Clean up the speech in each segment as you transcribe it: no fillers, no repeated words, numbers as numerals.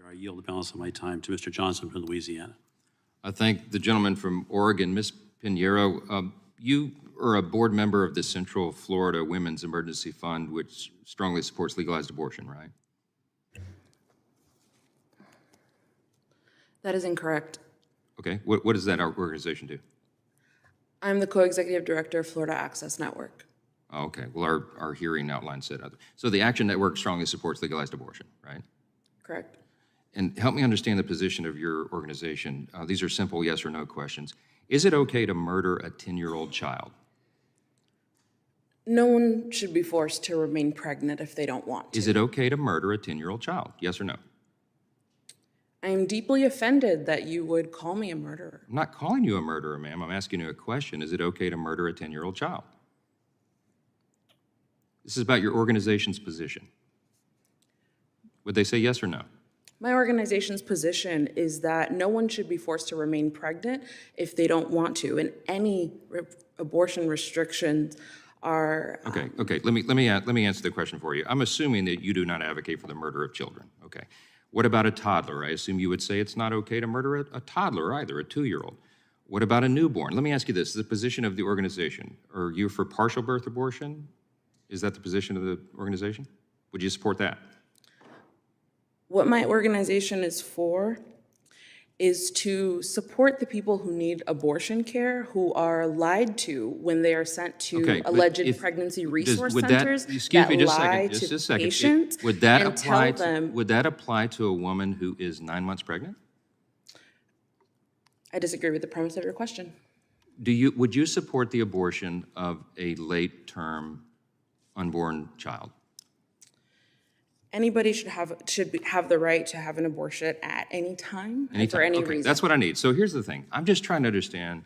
I yield the balance of my time to Mr. Johnson from Louisiana. I thank the gentleman from Oregon. Ms. Pinheiro, you are a board member of the Central Florida Women's Emergency Fund, which strongly supports legalized abortion, right? That is incorrect. Okay, what does that organization do? I'm the co-executive director of Florida Access Network. Oh, okay, well, our hearing outline said other. So the Action Network strongly supports legalized abortion, right? Correct. And help me understand the position of your organization. These are simple yes or no questions. Is it okay to murder a 10-year-old child? No one should be forced to remain pregnant if they don't want to. Is it okay to murder a 10-year-old child? Yes or no? I am deeply offended that you would call me a murderer. I'm not calling you a murderer, ma'am. I'm asking you a question. Is it okay to murder a 10-year-old child? This is about your organization's position. Would they say yes or no? My organization's position is that no one should be forced to remain pregnant if they don't want to, and any abortion restrictions are... Okay. Let me answer the question for you. I'm assuming that you do not advocate for the murder of children. Okay. What about a toddler? I assume you would say it's not okay to murder a toddler either, a 2-year-old. What about a newborn? Let me ask you this, the position of the organization. Are you for partial birth abortion? Is that the position of the organization? Would you support that? What my organization is for is to support the people who need abortion care, who are lied to when they are sent to alleged pregnancy resource centers that lie to patients Would that and apply tell them... Would that apply to a woman who is 9 months pregnant? I disagree with the premise of your question. Would you support the abortion of a late-term unborn child? Anybody should have the right to have an abortion at any time and for any reason. That's what I need. So here's the thing. I'm just trying to understand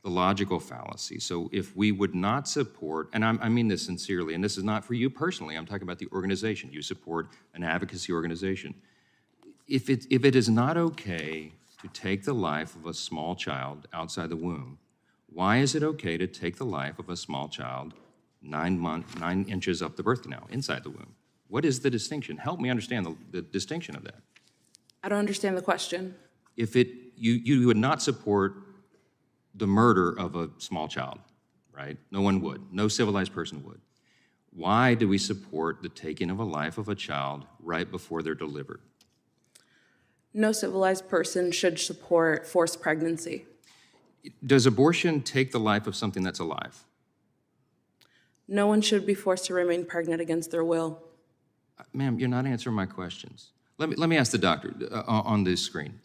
the logical fallacy. So if we would not support, and I mean this sincerely, and this is not for you personally, I'm talking about the organization. You support an advocacy organization. If it is not okay to take the life of a small child outside the womb, why is it okay to take the life of a small child 9 inches up the birth canal, inside the womb? What is the distinction? Help me understand the distinction of that. I don't understand the question. If you would not support the murder of a small child, right? No one would. No civilized person would. Why do we support the taking of a life of a child right before they're delivered? No civilized person should support forced pregnancy. Does abortion take the life of something that's alive? No one should be forced to remain pregnant against their will. Ma'am, you're not answering my questions. Let me ask the doctor on this screen.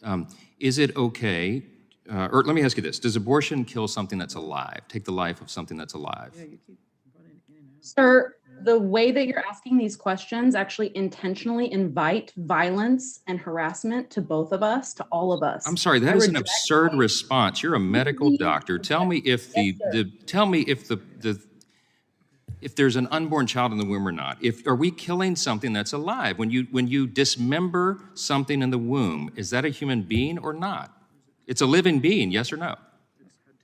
Is it okay, or let me ask you this, does abortion kill something that's alive, take the life of something that's alive? Sir, the way that you're asking these questions actually intentionally invite violence and harassment to both of us, to all of us. I'm sorry, that is an absurd response. You're a medical doctor. Tell me if if there's an unborn child in the womb or not. Are we killing something that's alive? When you dismember something in the womb, is that a human being or not? It's a living being, yes or no?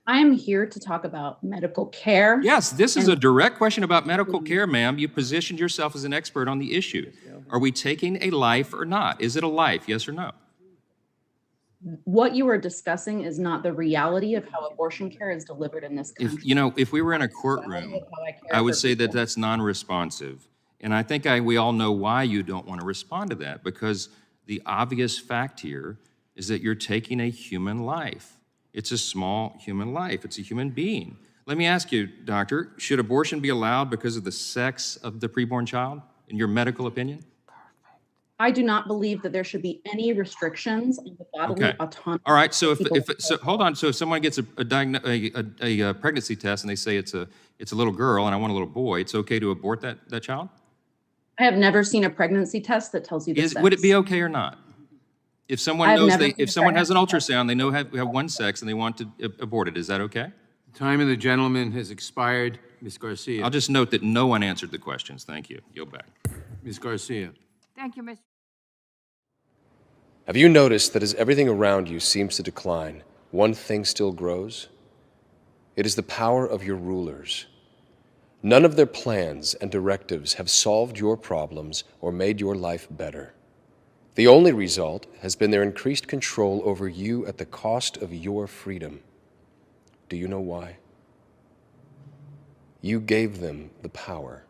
I am here to talk about medical care. Yes, this is a direct question about medical care, ma'am. You positioned yourself as an expert on the issue. Are we taking a life or not? Is it a life, yes or no? What you are discussing is not the reality of how abortion care is delivered in this country. If we were in a courtroom, I would say that that's non-responsive. And I think we all know why you don't want to respond to that, because the obvious fact here is that you're taking a human life. It's a small human life. It's a human being. Let me ask you, doctor, should abortion be allowed because of the sex of the preborn child, in your medical opinion? I do not believe that there should be any restrictions on the bodily autonomy. All right. So hold on. So if someone gets a pregnancy test and they say it's a little girl and I want a little boy, it's okay to abort that child? I have never seen a pregnancy test that tells you this. Would it be okay or not? If someone has an ultrasound, they know we have one sex and they want to abort it, is that okay? The time of the gentleman has expired. Ms. Garcia. I'll just note that no one answered the questions. Thank you. Yield back. Ms. Garcia. Thank you, Mr. Have you noticed that as everything around you seems to decline, one thing still grows? It is the power of your rulers. None of their plans and directives have solved your problems or made your life better. The only result has been their increased control over you at the cost of your freedom. Do you know why? You gave them the power.